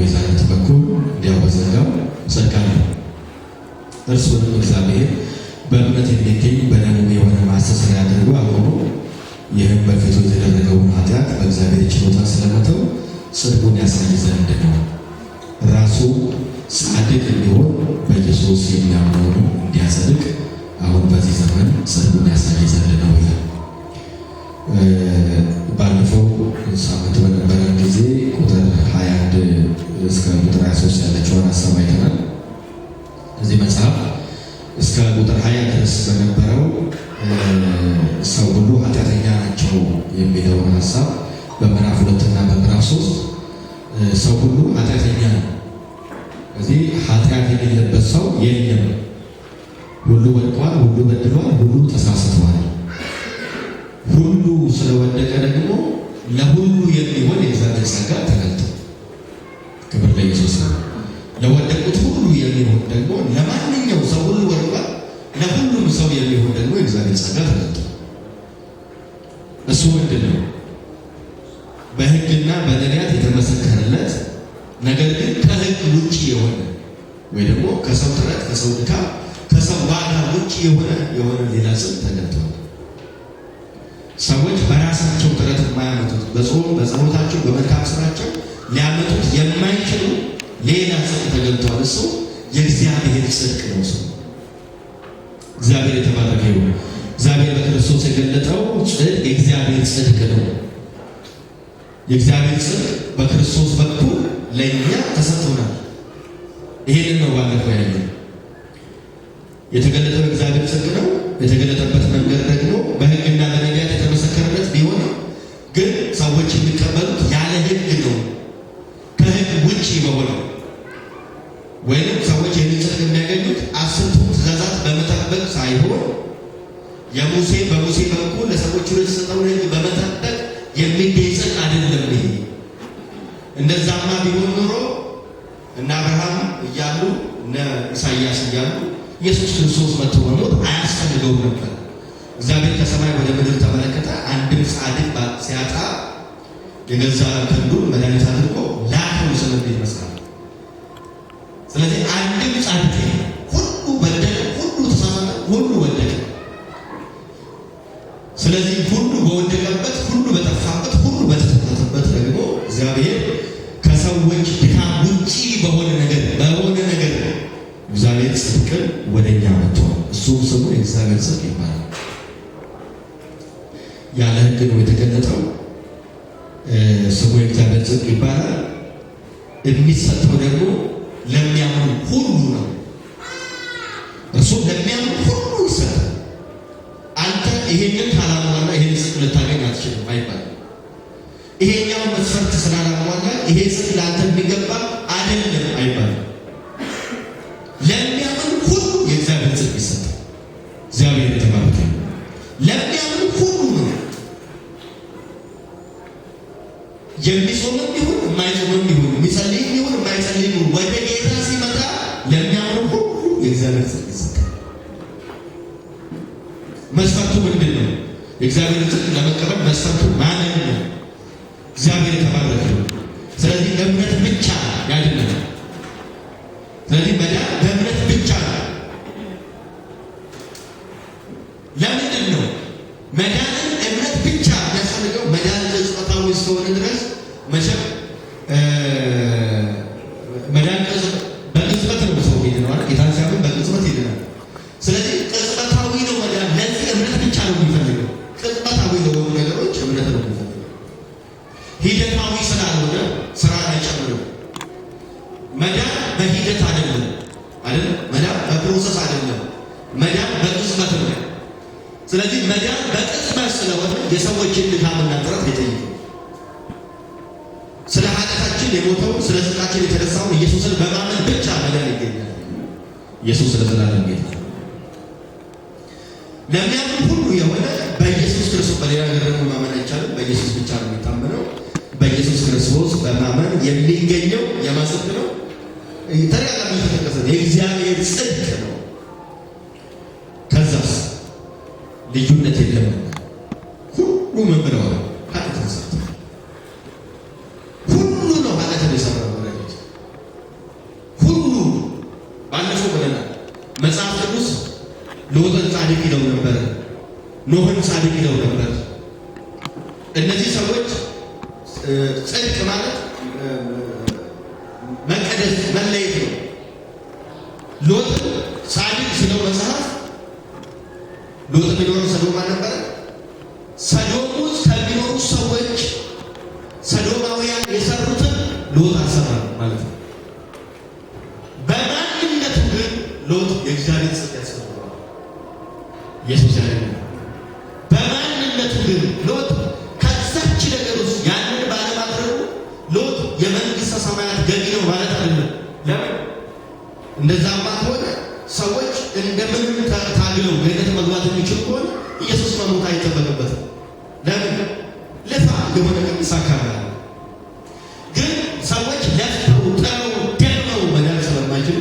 ቤዛነት በኩል እንዲያወዘጋው ጸጋን እርሱንም እግዚአብሔር በእምነት የሚገኝ በደሙ የሆነ ማስተስሪያ አድርጎ አቆሞ ይህም በፊቱ የተደረገውን ኃጢአት በእግዚአብሔር ችሎታ ስለመተው ጽድቁን ያሳይ ዘንድ ነው። ራሱ ጻድቅ እንዲሆን በኢየሱስ የሚያምነውን እንዲያጸድቅ አሁን በዚህ ዘመን ጽድቁን ያሳይ ዘንድ ነው ይላል። ባለፈው ሳምንት በነበረን ጊዜ ቁጥር 21 እስከ ቁጥር 23 ያለችውን ሀሳብ አይተናል። እዚህ መጽሐፍ እስከ ቁጥር 20 ድረስ በነበረው ሰው ሁሉ ኃጢአተኛ ናቸው የሚለውን ሀሳብ በምዕራፍ 2 እና በምዕራፍ 3 ሰው ሁሉ ኃጢአተኛ ነው። እዚህ ኃጢአት የሌለበት ሰው የለም። ሁሉ ወድቋል፣ ሁሉ በድሏል፣ ሁሉ ተሳስተዋል። ሁሉ ስለወደቀ ደግሞ ለሁሉ የሚሆን የእግዚአብሔር ጸጋ ተገልጧል። ክብር ለኢየሱስ ነው። ለወደቁት ሁሉ የሚሆን ደግሞ ለማንኛው ሰው ሁሉ ወድቋል፣ ለሁሉም ሰው የሚሆን ደግሞ የእግዚአብሔር ጸጋ ተገልጧል። እሱ ምንድን ነው? በሕግና በነቢያት የተመሰከረለት ነገር ግን ከሕግ ውጭ የሆነ ወይ ደግሞ ከሰው ጥረት፣ ከሰው ድካም፣ ከሰው ዋጋ ውጭ የሆነ ሌላ ጽድቅ ተገልጧል። ሰዎች በራሳቸው ጥረት የማያመጡት በጾም በጸሎታቸው በመልካም ስራቸው ሊያመጡት የማይችሉ ሌላ ጽድቅ ተገልጧል። እሱ የእግዚአብሔር ጽድቅ ነው። ሰው እግዚአብሔር የተባረከ ይሁን። እግዚአብሔር በክርስቶስ የገለጠው ጽድቅ የእግዚአብሔር ጽድቅ ነው። የእግዚአብሔር ጽድቅ በክርስቶስ በኩል ለእኛ ተሰጥቶናል። ይሄንን ነው ባለፈው ያለው የተገለጠው የእግዚአብሔር ጽድቅ ነው። የተገለጠበት መንገድ ደግሞ በሕግና በነቢያት የተመሰከረለት ቢሆንም ግን ሰዎች የሚቀበሉት ያለ ሕግ ነው። ከሕግ ውጭ በሆነ ወይም ሰዎች ይህን ጽድቅ የሚያገኙት 10ቱ ትእዛዛት በመጠበቅ ሳይሆን በሙሴ በኩል ለሰዎች የተሰጠውን ሕግ በመጠበቅ የሚገኝ ጽድቅ አይደለም። ይሄ እንደዛማ ቢሆን ኖሮ እነ አብርሃም እያሉ እነ ኢሳይያስ እያሉ ኢየሱስ ክርስቶስ መጥቶ መሞት አያስፈልገውም ነበር። እግዚአብሔር ከሰማይ ወደ ምድር ተመለከተ፣ አንድም ጻድቅ ሲያጣ የገዛ ክንዱን መድኃኒት አድርጎ ላከው ስለምን ይመስላል። ስለዚህ አንድም ጻድቅ ሁሉ በደለ፣ ሁሉ ተሳሳተ፣ ሁሉ ወደቀ። ስለዚህ ሁሉ በወደቀበት፣ ሁሉ በጠፋበት፣ ሁሉ በተሳሳተበት ደግሞ እግዚአብሔር ከሰዎች ድካም ውጪ በሆነ ነገር እግዚአብሔር ጽድቅን ወደኛ መጥቷል። እሱም ስሙ የእግዚአብሔር ጽድቅ ይባላል። ያለ ሕግ ነው የተገለጠው። ስሙ የእግዚአብሔር ጽድቅ ይባላል። የሚሰጠው ደግሞ ለሚያምኑ ሁሉ ነው። እርሱም ለሚያምኑ ሁሉ ይሰጣል። አንተ ይሄንን ካላሟላ ይሄን ጽድቅ ልታገኝ አትችልም አይባልም። ይሄኛው መስፈርት ስላላሟላ ይሄ ጽድቅ ለአንተ የሚገባ አይደለም አይባልም። ለሚያምኑ ሁሉ የእግዚአብሔር ጽድቅ ይሰጣል። እግዚአብሔር የተባረከ ለሚያምኑ ሁሉ ነው። የሚጾምም ይሁን የማይጾምም ይሁን የሚጸልይም ይሁን የማይጸልይም ይሁን ወደ ጌታ ሲመጣ ለሚያምኑ ሁሉ የእግዚአብሔር ጽድቅ ይሰጣል። መስፈርቱ ምንድን ነው? የእግዚአብሔር ጽድቅ ለመቀበል መስፈርቱ ማመን ነው። እግዚአብሔር የተባረከ ነው። ስለዚህ በእምነት ብቻ ያድናል። ስለዚህ መዳን በእምነት ብቻ ነው። ለምንድን ነው መዳንን እምነት ብቻ የሚያስፈልገው? መዳን ቅጽበታዊ እስከሆነ ድረስ መቼም መዳን በቅጽበት ነው። ሰው ሄድነዋል ጌታ ሲያምን በቅጽበት ሄድናል። ስለዚህ ቅጽበታዊ ነው መዳን። ለዚህ እምነት ብቻ ነው የሚፈልገው። ቅጽበታዊ ለሆኑ ነገሮች እምነት ነው የሚፈልገው። ሂደታዊ ስላልሆነ ስራ አይጨምርም። መዳን በሂደት አይደለም። መዳን በፕሮሰስ አይደለም። መዳን በቅጽበት ነው። ስለዚህ መዳን በቅጽበት ስለሆነ የሰዎችን ድካምና ጥረት አይጠይቅም። ስለ ኃጢአታችን የሞተው ስለ ጽድቃችን የተነሳውን ኢየሱስን በማመን ብቻ መዳን ይገኛል። ኢየሱስ ስለዘላለም ጌታ ለሚያምን ሁሉ የሆነ በኢየሱስ ክርስቶስ በሌላ ነገር ደግሞ ማመን አይቻልም። በኢየሱስ ብቻ ነው የሚታመነው። በኢየሱስ ክርስቶስ በማመን የሚገኘው የማጽድቅ ነው። ተደጋጋሚ የተጠቀሰ የእግዚአብሔር ጽድቅ ነው። ከዛስ ልዩነት የለም። ሁሉ ምን ብለዋል? ኃጢአትን ሰርተዋል። ሁሉ ነው ኃጢአትን የሰራው። ኖህን ጻድቅ ይለው ነበር። እነዚህ ሰዎች ጽድቅ ማለት መቀደስ መለየት ነው። ሎጥን ጻድቅ ሲለው መጽሐፍ ሎጥ የሚኖረው ሰዶም ነበረ። ሰዶም ውስጥ ከሚኖሩ ሰዎች ሰዶማውያን የሰሩትን ሎጥ አልሰራም ማለት ነው። በማንነቱ ግን ሎጥ የእግዚአብሔር ጽድቅ ያስፈልገዋል። ኢየሱስ ያለ በማንነቱ ግን ሎጥ ከዛች ነገር ውስጥ ያንን ባለማድረጉ ሎጥ የመንግስተ ሰማያት ገቢ ነው ማለት አይደለም። ለምን እንደዛማ ከሆነ ሰዎች እንደምንም ታግለው ገነት መግባት የሚችሉ ከሆነ ኢየሱስ መሞት አይጠበቅበትም። ለምን ለፋ የሆነ ቅዱስ አካባቢ ግን ሰዎች ለፍተው ጥረው ደክመው መዳን ስለማይችሉ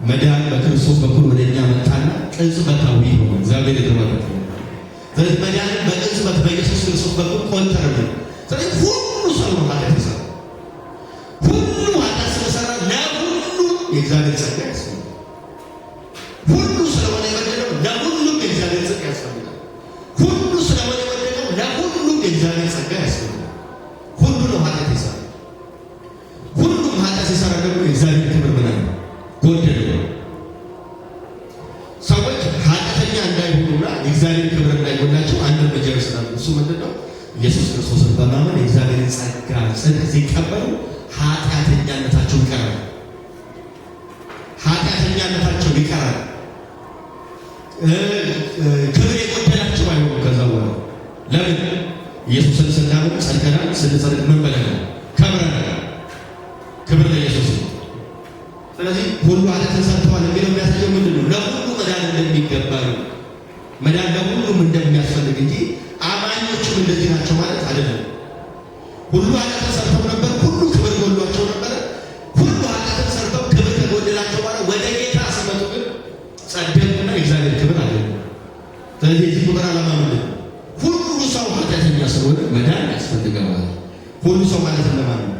መዳን በክርስቶስ በኩል ወደ እኛ መጣና ቅጽበታዊ ሆነ። እግዚአብሔር የተባረከ ነው። ስለዚህ መዳን በቅጽበት በኢየሱስ ክርስቶስ በኩል ኮንተር ነው። ስለዚህ ሁሉ ሰው ኃጢአት ይሰራል። ሁሉ ኃጢአት ስለሰራ ለሁሉ የእግዚአብሔር ጸጋ ያስፈልጋል። ሁሉ ስለሆነ የበደለው ለሁሉም የእግዚአብሔር ጸጋ ያስፈልጋል። ሁሉ ስለሆነ የበደለው ለሁሉም የእግዚአብሔር ጸጋ ያስፈልጋል። ሁሉ ነው ኃጢአት ይሰራል። ሁሉም ኃጢአት ሲሰራ ደግሞ የእግዚአብሔር ክብር ምናምን ጎደለው። ሰዎች ኃጢአተኛ እንዳይሆኑና የእግዚአብሔር ክብር እንዳይጎላቸው አንድ እርምጃ ይወስዳሉ። እሱ ምንድን ነው? ኢየሱስ ክርስቶስን በማመን የእግዚአብሔርን ጸጋ ጽድቅ ሲቀበሉ ኃጢአተኛነታቸው ይቀራል። ኃጢአተኛነታቸው ይቀራል። ክብር የጎደላቸው አይሆኑም። ከዛ በኋላ ለምን ኢየሱስን ስናምን ጸድቀናል። ስንጸድቅ ምን ብለናል? ከብረናል። ክብር ለኢየሱስ ነው። ስለዚህ ሁሉ ኃጢአትን ሰርተዋል የሚለው የሚያሳየው ምንድን ነው? ለሁሉ መዳን እንደሚገባ ነው። መዳን ለሁሉም እንደሚያስፈልግ እንጂ አማኞችም እንደዚህ ናቸው ማለት አይደለም። ሁሉ ኃጢአትን ሰርተው ነበር። ሁሉ ክብር ጎድሏቸው ነበረ። ሁሉ ኃጢአትን ሰርተው ክብር ከጎደላቸው በኋላ ወደ ጌታ ሲመጡ ግን ጸደቁና የእግዚአብሔር ክብር አለ። ስለዚህ የዚህ ቁጥር ዓላማ ምንድን ነው? ሁሉ ሰው ኃጢአተኛ ስለሆነ መዳን ያስፈልገዋል። ሁሉ ሰው ማለት ለማን ነው?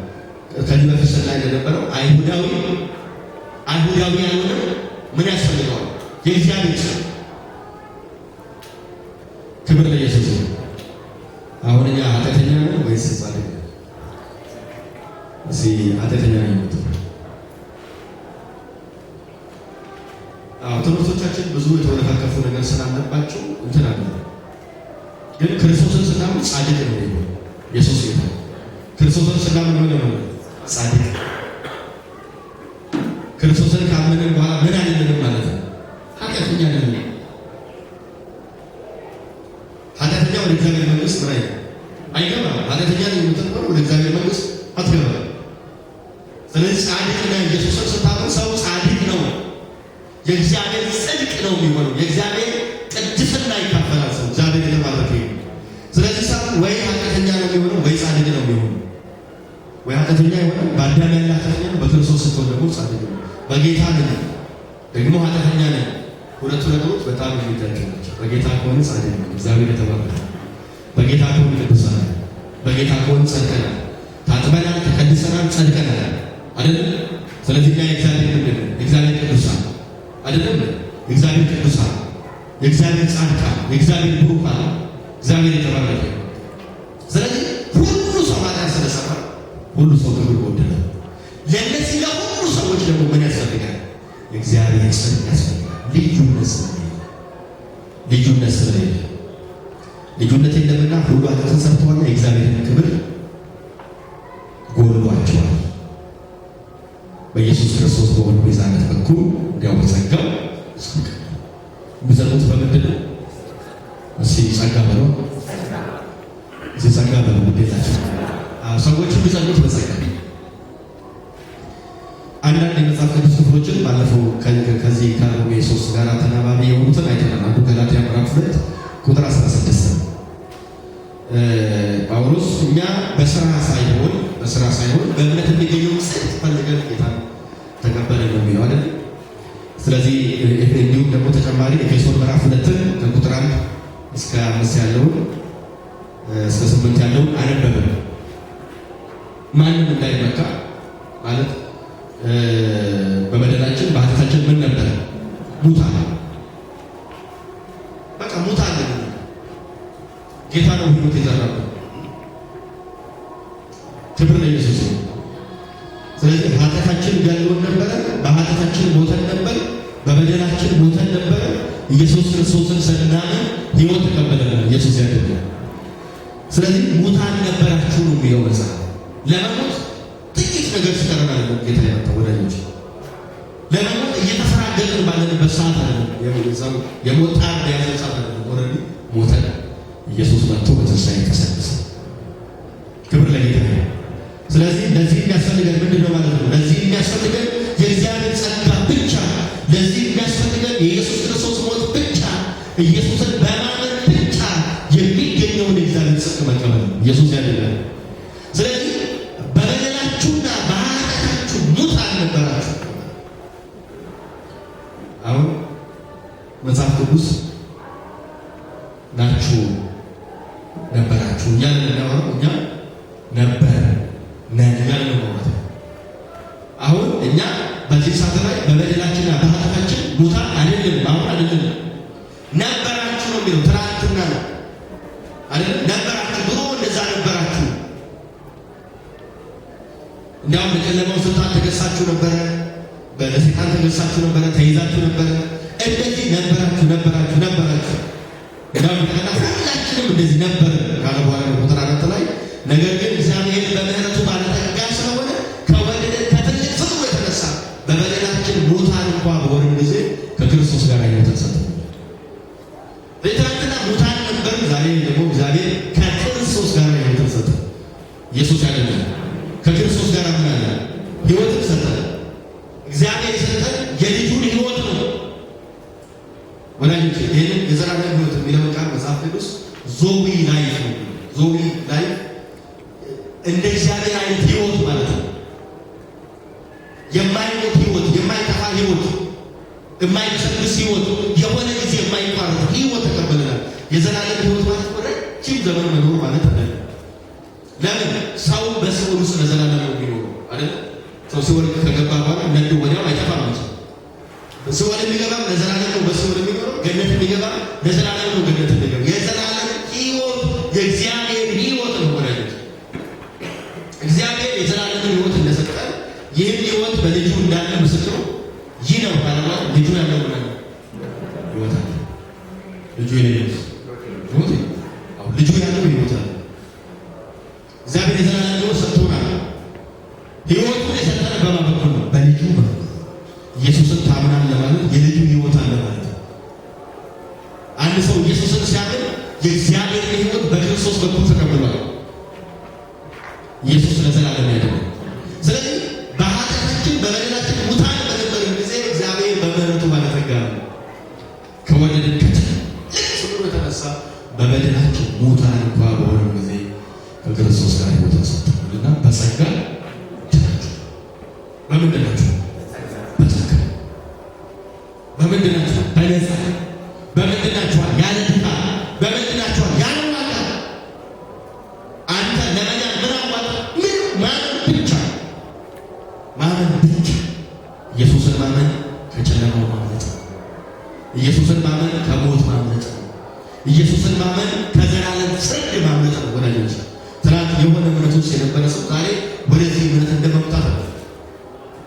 ከዚህ በፊት ላይ እንደነበረው አይሁዳዊ ያልሆነ ምን ያስፈልገዋል? የእግዚአብሔር ሰው። ክብር ለኢየሱስ። አሁን እኛ ኃጢአተኛ ነን ወይስ ጻድቅ? እዚህ ኃጢአተኛ ነን። ትምህርቶቻችን ብዙ የተወለካከፉ ነገር ስላለባቸው እንትን አለ። ግን ክርስቶስን ስናምን ጻድቅ ነው። ኢየሱስ ጌታ። ክርስቶስን ስናምን ምን ነው? ጻድቅ። ክርስቶስን ካመንን በኋላ ምን አይደለም ማለት ነው? ኃጢአተኛ አይደለም። ኃጢአተኛ ወደ እግዚአብሔር መንግስት ምን አይገባም። ኃጢአተኛ ነው የምትባለው ወደ እግዚአብሔር መንግስት አትገባም። ስለዚህ ጻድቅና ኢየሱስን ስታምን ሰው ጻድቅ ነው። የእግዚአብሔር ጽድቅ ነው የሚሆነው። የእግዚአብሔር ቅድስና ይካፈላል ሰው። እግዚአብሔር የተባረከ ነው። ስለዚህ ሰው ወይ ኃጢአተኛ ነው የሚሆነው ወይ ጻድቅ ነው የሚሆነው። ወይ ኃጢአተኛ ይሆናል። በአዳም ያለ ኃጢአተኛ ነው። በክርስቶስ ስትሆን ደግሞ ጻድቅ ነው። በጌታ ነን ደግሞ ኃጢአተኛ ነን። ሁለቱ ነገሮች በጣም የሚጋጩ ናቸው። በጌታ ከሆነ ጻድቅ ነው። እግዚአብሔር የተባረከ ነው። በጌታ ከሆነ ቅዱሳን፣ በጌታ ከሆነ ጸድቀናል፣ ታጥበናል፣ ተቀድሰናል፣ ጸድቀናል አይደል? ስለዚህ እኛ የእግዚአብሔር ምንድን ነው? የእግዚአብሔር ቅዱሳን አይደለም? የእግዚአብሔር ቅዱሳን፣ የእግዚአብሔር ጻድቃን፣ የእግዚአብሔር ብሩካን፣ እግዚአብሔር የተባረከ። ስለዚህ ሁሉ ሰው ኃጢአት ስለሰራ ሁሉ ሰው ክብር ጎደለ። ለእነዚህ ለሁሉ ሰዎች ደግሞ ምን ያስፈልጋል? የእግዚአብሔር ጽድቅ ያስፈልጋል። ልዩነት ስለሌለ ልዩነት የለምና ሁሉ ኃጢአትን ሰርተዋልና የእግዚአብሔርን ክብር ጎድሏቸዋል። በኢየሱስ ክርስቶስ በሆነ ቤዛነት በኩል እንዲያው በጸጋው የሚጸድቁት በምንድን ነው? እስኪ ጸጋ በለው። እስኪ ጸጋ በለው። እንዴታቸው ሰዎች የሚጸድቁት በጸጋ። አንዳንድ የመጽሐፍ ቅዱስ ክፍሎችን ባለፈው ከዚህ ከሮሜ 3 ጋር ተናባቢ የሆኑትን አይተናል። አንዱ ገላትያ ምዕራፍ 2 ቁጥር 16 ነው። ጳውሎስ እኛ በስራ ሳይሆን በእምነት የሚገኘውን ጽድቅ ፈልገን ጌታን ተቀበልን ነው የሚለው አይደል? ስለዚህ እንዲሁም ደግሞ ተጨማሪ ኤፌሶን ምዕራፍ 2 ከቁጥር 1 እስከ 5 ያለውን እስከ 8 ያለውን አነበብን። ማንም እንዳይመካ ማለት በበደላችን በኃጢአታችን ምን ነበር? ሙታን። በቃ ሙታን ክብር ለኢየሱስ ነው። ስለዚህ ኃጢአታችን ገድሎን ነበረ፣ በኃጢአታችን ሞተን ነበር፣ በበደላችን ሞተን ነበረ። ኢየሱስ ክርስቶስን ስናምን ሕይወት ተቀበለናል። ኢየሱስ ያድናል። ስለዚህ ሙታን ነበራችሁ ነው የሚለው መጽሐፍ። ለመሞት ጥቂት ነገር ሲቀረናል ጌታ ያመጣው ወዳጆች። ለመሞት እየተፈራገጥን ባለንበት ሰዓት አለ የሞት ጣር የያዘ ሰዓት አለ። ኦልሬዲ ሞተን ኢየሱስ መጥቶ በትንሣኤ ቀሰቀሰ። ክብር ለጌታ ነው። ስለዚህ ለዚህ የሚያስፈልገን ምንድን ነው ማለት ነው? ለዚህ የሚያስፈልገን የእግዚአብሔር ጸጋ ብቻ፣ ለዚህ የሚያስፈልገን የኢየሱስ ክርስቶስ ሞት ብቻ፣ ኢየሱስን በማመን ብቻ የሚገኘውን የእግዚአብሔር ጽድቅ መቀበል ነው። ኢየሱስ ያድናል። ስለዚህ በበደላችሁና በኃጢአታችሁ ሙታን ነበራችሁ። አሁን መጽሐፍ ቅዱስ ናችሁ ነበራችሁ እያለ ነው። እኛ ነበር ነኛል ነው ማለት ነው። አሁን እኛ በዚህ ሰዓት ላይ በበደላችንና በኃጢአታችን ሙታን አይደለም። አሁን አይደለም ነበራችሁ ነው የሚለው። ትናንትና ነው አይደለም ነበራችሁ። ድሮ እንደዛ ነበራችሁ። እንዲያውም በጨለማው ስልጣን ተገሳችሁ ነበረ፣ በሰይጣን ተገሳችሁ ነበረ፣ ተይዛችሁ ነበረ። እንደዚህ ነበራችሁ። እንዲያውም ሁላችንም እንደዚህ ነበር ካለ በኋላ ቁጥር 4 ላይ ነገር ግን እግዚአብሔር በምሕረቱ ባለጠጋ ስለሆነ ከወደደን ከትልቅ ፍቅሩ የተነሳ በበደላችን ሙታን እንኳ በሆንን ጊዜ ከክርስቶስ ጋር ሕይወትን ሰጠን። ትናንትና ሙታን ነበር፣ ዛሬ ደግሞ እግዚአብሔር ከክርስቶስ ጋር ሕይወትን ሰጠን። ኢየሱስ ያድናል። ከክርስቶስ ጋር ምን አለ? ሕይወትን ሰጠን። እግዚአብሔር የሰጠን የልጁን ሕይወት ነው። ወላጆች ይህንን የዘላለም ሕይወት የሚለውን ቃል መጽሐፍ ቅዱስ ዞዊ ላይፍ ነው። ዞዊ ላይፍ እንደ እግዚአብሔር አይነት ሕይወት ማለት ነው። የማይሞት ሕይወት፣ የማይጠፋ ሕይወት፣ የማይበሰብስ ሕይወት፣ የሆነ ጊዜ የማይቋረጥ ሕይወት ተቀበለናል። የዘላለም ሕይወት ማለት ረጅም ዘመን መኖር ማለት አይደለም። ለምን ሰው በሲኦል ውስጥ ለዘላለም ነው የሚኖረው አይደል? ሰው ሲኦል ከገባ በኋላ ነዶ ወዲያው አይጠፋም እንጂ ሲኦል የሚገባ ለዘላለም ነው። በሲኦል የሚኖረው ገነት የሚገባ ለዘላለም ነው። ገነት የሚገባ የዘላለም ሕይወት የእግዚአብሔር ሕይወት ነው። ወዳጆች እግዚአብሔር የዘላለም ሕይወት እንደሰጠን ይህን ሕይወት በልጁ እንዳለ ምስክሩ ይህ ነው ካለማ ልጁ ያለው ነው ሕይወት አለ። ልጁ የሌለው ሕይወት አው ልጁ ያለው ሕይወት አለ። እግዚአብሔር የዘላለም ሕይወት ሰጥቶናል። ሕይወቱን የሰጠን በማን በኩል ነው? በልጁ በኩል። ኢየሱስን ታምናለህ ማለት የልጁ ሕይወት አለ ማለት ነው። አንድ ሰው ኢየሱስን ሲያምን የእግዚአብሔር ሕይወት በክርስቶስ በኩል ተቀብሏል። ኢየሱስ ለዘላለም ያድናል። ስለዚህ በኃጢአታችን በበደላችን ሙታን በነበርን ጊዜ እግዚአብሔር በምሕረቱ ባለጠጋ ነው። ከወደደን ከትልቅ ፍቅሩ የተነሳ በበደላችን ሙታን እንኳ በሆንን ጊዜ ከክርስቶስ ጋር ሕይወትን ሰጥቶናልና በጸጋ ድናችሁ። በምንድን ናችሁ? በጸጋ። በምንድን ናችሁ? በነፃ። በምንድን ናችኋል? ያለ ድካም። በምንድን ናችኋል? ያለ ዋጋ። አንተ ለመዳን ምን አዋጣ? ምን ማመን ብቻ፣ ማመን ብቻ። ኢየሱስን ማመን ከጨለማው ማምለጥ ነው። ኢየሱስን ማመን ከሞት ማምለጥ ነው። ኢየሱስን ማመን ከዘላለም ፍርድ ማምለጥ ነው። ወዳጆች ትናንት የሆነ እምነት ውስጥ የነበረ ሰው ዛሬ ወደዚህ እምነት እንደመምጣት ነው።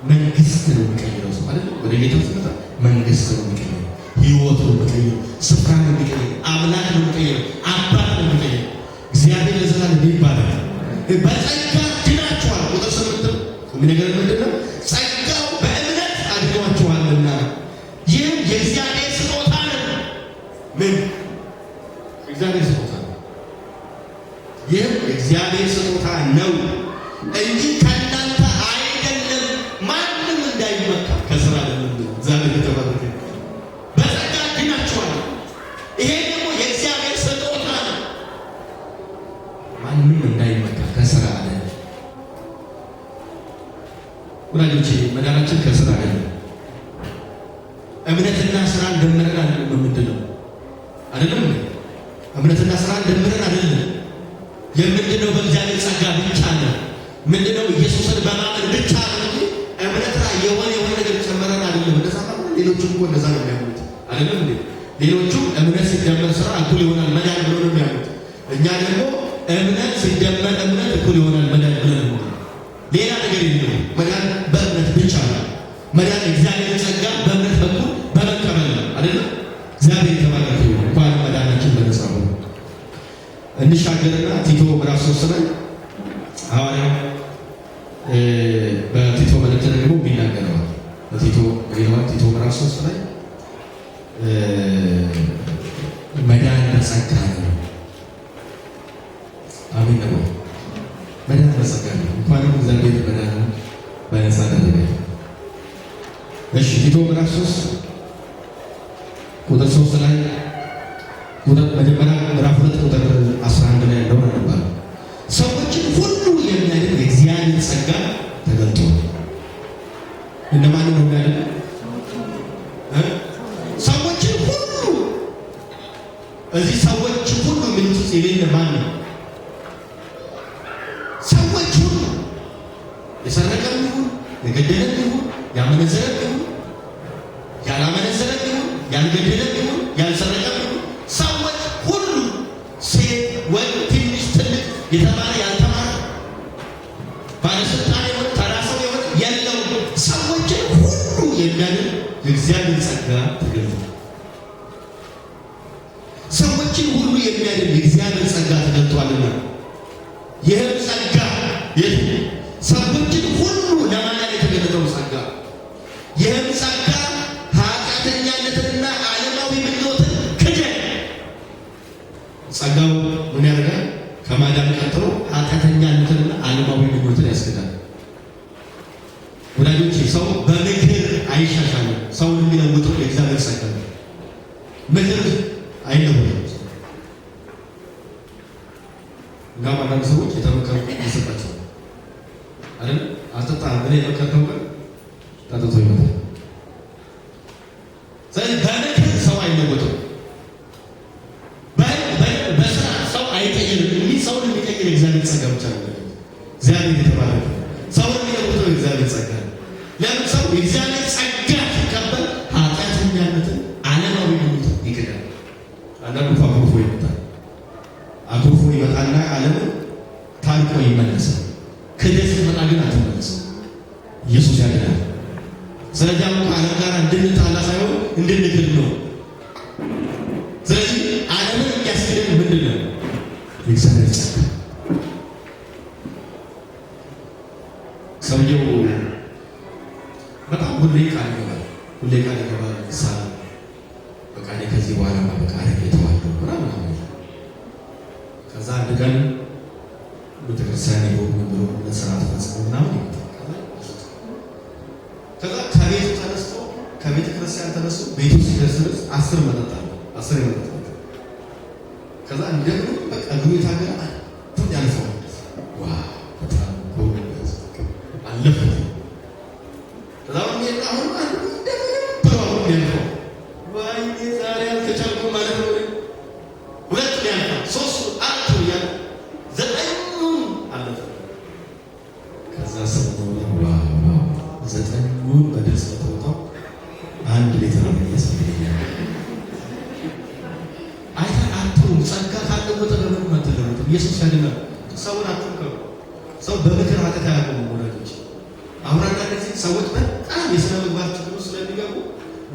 መንግስት ነው የሚቀይረው ሰው አይደል? ወደ ጌታ ሲመጣ መንግስት ነው የሚቀይረው፣ ሕይወት ነው የሚቀይረው፣ ስፍራ ነው የሚቀይረው፣ አምላክ ነው የሚቀይረው፣ አባት ነው የሚቀይረው። እግዚአብሔር ለዘላለም ይባላል። በጸጋ ድናችኋል። ቁጥር 8 የሚነገረን ምንድን ነው? ጸጋው በእምነት አድኗችኋልና ይህም የእግዚአብሔር ስጦታ ነው። ምን? እግዚአብሔር ስጦታ ነው። ይህም የእግዚአብሔር ስጦታ ነው እንጂ ከእናንተ አይደለም፣ ማንም እንዳይመካ ከስራ አይደለም። እግዚአብሔር የተባረከ። በጸጋ ድናችኋል። ይሄ ደግሞ የእግዚአብሔር ስጦታ ነው። ማንም እንዳይመካ ከስራ አይደለም። ወላጆቼ መዳናችን ከስራ አይደለም። እምነትና ስራ ደምረን አይደለም። ምንድን ነው አይደለም? እምነትና ስራ ደምረን አይደለም። የምንድነው? በእግዚአብሔር ጸጋ ብቻ ነው። ምንድነው? ኢየሱስን በማመን ብቻ ነው እንጂ እምነት ላይ የሆነ ነገር ጨመረን አይደለም። እንደዛ ማለት ሌሎቹም እኮ እንደዛ ነው የሚያምኑት አይደለም እንዴ? ሌሎቹም እምነት ሲደመር ስራ እኩል ይሆናል መዳን ብሎ ነው የሚያምኑት። እኛ ደግሞ እምነት ሲደመር እምነት እኩል ይሆናል መዳን ብለን ነው ቲቶ ምዕራፍ 3 ላይ ሐዋርያው በቲቶ መልእክት ደግሞ የሚናገረው በቲቶ ምዕራፍ 3 ላይ መዳን በጸጋ ነው። አሜን ነው። መዳን በጸጋ ነው። እንኳንም እግዚአብሔር መዳን በነፃ አደረገ። እሺ ቲቶ ምዕራፍ 3 ቁጥር 3 ላይ መጀመሪያ ምዕራፍ 2 ቁጥር 11 ላይ ያለው ነበር። ሰዎችን ሁሉ የሚያድን የእግዚአብሔር ጸጋ ተገልጧል። እነማን ነው የሚያድን? ሰዎችን ሁሉ። እዚህ ሰዎች ሁሉ የሚሉት ውስጥ የሌለ ማን ነው? ሰዎች ሁሉ የሰረቀም ይሁን የገደለም ይሁን ያመነዘረም ይሁን ያላመነዘረም ይሁን ያልገደለም ይሁን ያልሰረቀም ይሁን ሰዎች ሁሉ ሴት፣ ወንድ፣ ትንሽ፣ ትልቅ፣ የተማረ ያልተማረ፣ ባለስልጣን የሆነ ተራ ሰው የሆነ የለውም፣ ሰዎችን ሁሉ የሚያድን የእግዚአብሔር ጸጋ ተገልጧል። ሰዎችን ሁሉ የሚያድን የእግዚአብሔር ጸጋ ተገልጧልና ይህም ጸጋ ሰዎችን ሁሉ ለማዳን የተገለጠው ጸጋ ይህም ጸጋ ኃጢአተኛነትንና ዓለማዊ ምኞትን ክደን። ጸጋው ምን ያደርጋል? ከማዳን ቀጥሎ ኃጢአተኛነትንና ዓለማዊ ምኞትን ያስክዳል። ወዳጆቼ ሰው በምክር አይሻሻልም። ሰውን የሚለውጠው የእግዚአብሔር ጸጋ ነው። ምክር አይለውጥም። እንዳውም አንዳንድ ሰዎች የተመከሩ ይሰጣቸዋል አይደል? አትጠጣ ብለህ የመከርከው ቀን ጠጥቶ ይመጣል። ስለዚህ በምክር ሰው አይለወጥም። በስራ ሰው አይቀይርም። ሰውን የሚቀይር የእግዚአብሔር ጸጋ ብቻ ነው። እግዚአብሔር የተባረከ ሰውን የሚለውጠው የእግዚአብሔር ጸጋ ነው። ለምን ሰው የእግዚአብሔር ጸጋ ሲቀበል ኃጢአተኛነትን ዓለማዊ ምኞትን ይክዳል። አንዳንዱ አኩርፎ ይመጣል። አኩርፎ ይመጣና ዓለምን ታርቆ ይመለሳል። ክደት ሲመጣ ግን አትመለስም። ኢየሱስ ያድናል። ስለዚህ አሁን ከዓለም ጋር እንድንጣላ ሳይሆን እንድንክድ ነው። ስለዚህ ዓለምን የሚያስክደን ምንድን ነው? የእግዚአብሔር ጸጋ። ሰውየው በጣም ሁሌ ቃል ይገባል። ምሳሌ በቃ እኔ ከዚህ በኋላ በቃ አረጌተዋለሁ ምናምን። ከዛ አንድ ቀን ቤተክርስቲያን ሄዶ ብሎ ለስርዓት ፈጽሞ ምናምን ይመጣል። ከዛ ከቤተ ክርስቲያን ተነስቶ ቤቱ ሲደርስ 10 መጠጥ አለ። 10 መጠጥ ከዛ እንደምን በቃ እግሩ የታገለ ያልፈዋል። ዋው በጣም ጎበዝ አለፈ። ከዛ አሁን እንደምን ያልፈው ወይኔ ዛሬ አልተቻልኩም ማለት ነው። 2 ያልፋል፣ 3 4 ያለ 9 አለፈ። ከዛ ሰው ዋው 9 በድል ስለተወጣው 1 ሊትር ያስፈልገኛል። ጸጋ ካለወጠ ለምን ማተለወጥ? ኢየሱስ ያድናል። ሰውን አትንከሩ። ሰው በምክር ኃጢአት አያቆምም ወዳጆች። አሁን አንዳንድ ጊዜ ሰዎች በጣም የሥነ ምግባር ችግር ውስጥ ስለሚገቡ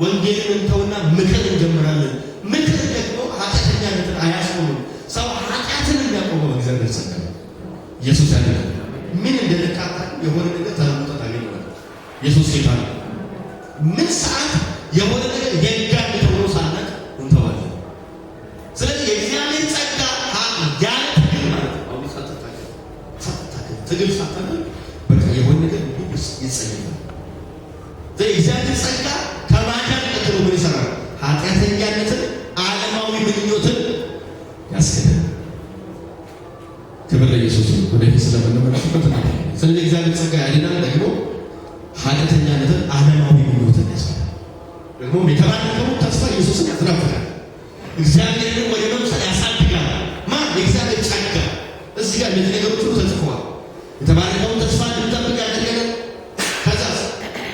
ወንጌልን እንተውና ምክር እንጀምራለን። ምክር ደግሞ ኃጢአተኛነትን አያስቆምም። ሰው ኃጢአትን የሚያቆመው እግዚአብሔር ጸጋ ነው። ኢየሱስ ያድናል። ምን እንደነካታ የሆነ ነገር ተለውጦ ታገኘዋለህ። ኢየሱስ ጌታ ነው። ምን ሰዓት የሆነ ነገር የጋድ ተብሎ ሳናቅ እንተዋለን። ስለዚህ የእግዚአብሔር ጸጋ ያለ ትግል ማለት ነው። አሁን ትግል ሳታደርግ በቃ የሆነ ነገር ይጸየፋል። የእግዚአብሔር ጸጋ ከማዳን ቀጥሎ ምን ይሰራል? ኃጢአተኛነትን፣ ዓለማዊ ምኞትን ያስክዳል። ክብር ለኢየሱስ። ወደፊት ስለምንመለስበት ነው። ስለዚህ እግዚአብሔር ጸጋ ያድናል፣ ደግሞ ኃጢአተኛነትን፣ ዓለማዊ ምኞትን ያስክዳል። ደግሞ የተባረከው ተስፋ ኢየሱስን ያትናፍቃል። እግዚአብሔርን ወደ መምሰል ያሳድጋል። ማን? የእግዚአብሔር ጸጋ። እዚህ ጋር እነዚህ ነገሮች ሁሉ ተጽፈዋል። የተባረከውን ተስፋ እንድንጠብቅ ያደርገናል። ከዛ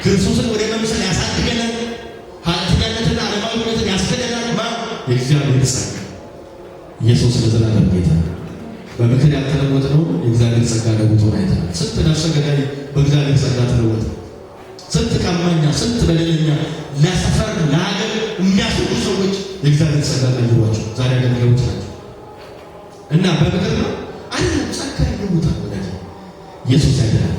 ክርስቶስን ወደ መምሰል ያሳድገናል። ኃጢአተኛነትና ዓለማዊነትን ያስክደናል። ማን? የእግዚአብሔር ጸጋ። ኢየሱስ ለዘላለም ጌታ። በምክር ያልተለወጥነው የእግዚአብሔር ጸጋ ለውጦን አይተናል። ስንት ነፍሰ ገዳይ በእግዚአብሔር ጸጋ ተለወጠ። ስንት ቀማኛ፣ ስንት በደለኛ ለሰፈር ለሀገር የሚያስቡ ሰዎች የእግዚአብሔር ጸጋ ቀይሯቸው ዛሬ አገልጋዮች ናቸው። እና በምክር ነው ጸጋ ይለውጣል። ወዳጅ ኢየሱስ ያድናል።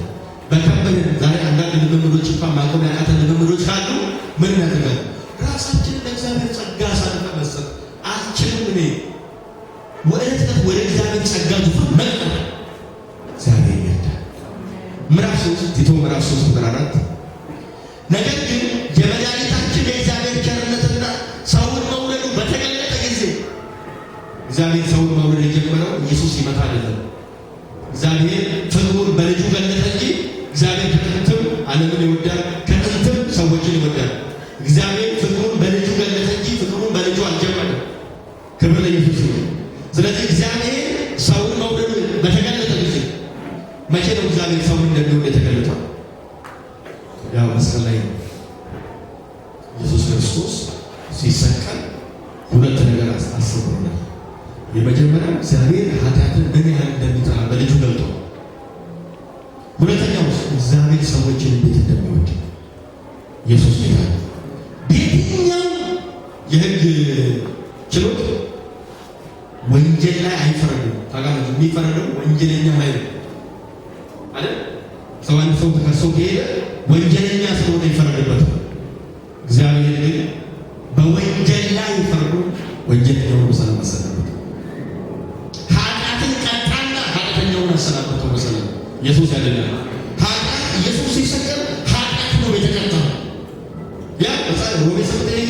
በከበደን ዛሬ አንዳንድ ልምምዶች እንኳን ማቆም ያቃተን ልምምዶች ካሉ ምን ያደርጋል? ራሳችንን ለእግዚአብሔር ጸጋ አሳልፈን መስጠት አልችልም እኔ ወደ እግዚአብሔር ጸጋ ዙፋን መቅረብ እግዚአብሔር ይርዳል። ምዕራፍ 3 ቲቶ ምዕራፍ 3 ቁጥር 4 ነገር ግን የመድኃኒታችን የእግዚአብሔር ቸርነትና ሰውን መውደዱ በተገለጠ ጊዜ እግዚአብሔር ሰውን መውደድ የጀመረው ኢየሱስ ሲመጣ አይደለም። እግዚአብሔር ፍቅሩን በልጁ ገለጠ እንጂ እግዚአብሔር ከጥንትም ዓለምን ይወዳል፣ ከጥንትም ሰዎችን ይወዳል። እግዚአብሔር ፍቅሩን በልጁ ገለጠ እንጂ ፍቅሩን በልጁ አልጀመረም። ክብር ለኢየሱስ ይሁን። ስለዚህ እግዚአብሔር ሰውን መውደዱ በተገለጠ ጊዜ መቼ ነው እግዚአብሔር ሰውን እንደሚወድ የተገለጠው? ያው መስቀል ላይ ነው። ኢየሱስ ክርስቶስ ሲሰቀል ሁለት ነገር አስቦናል። የመጀመሪያው እግዚአብሔር ኃጢአትን ምን ያህል እንደሚጠላ በልጁ ገልጦ፣ ሁለተኛው እግዚአብሔር ሰዎችን እንዴት እንደሚወድ ኢየሱስ ይላል። በየትኛው የሕግ ችሎት ወንጀል ላይ አይፈረድም። ታውቃለህ፣ የሚፈረደው ወንጀለኛ ላይ ነው አይደል? አንድ ሰው ተከሶ ከሄደ ወንጀለኛ ስለሆነ ይፈረድበታል። እግዚአብሔር ግን በወንጀል ላይ ፈርዶ ወንጀለኛውን በሰላም አሰናበተ። ኃጢአትን ቀጣና ኃጢአተኛውን አሰናበተ በሰላም። ኢየሱስ ያድናል። ኃጢአት ኢየሱስ ሲሰቀል ኃጢአት ነው የተቀጣው። ያ ሮሜ 7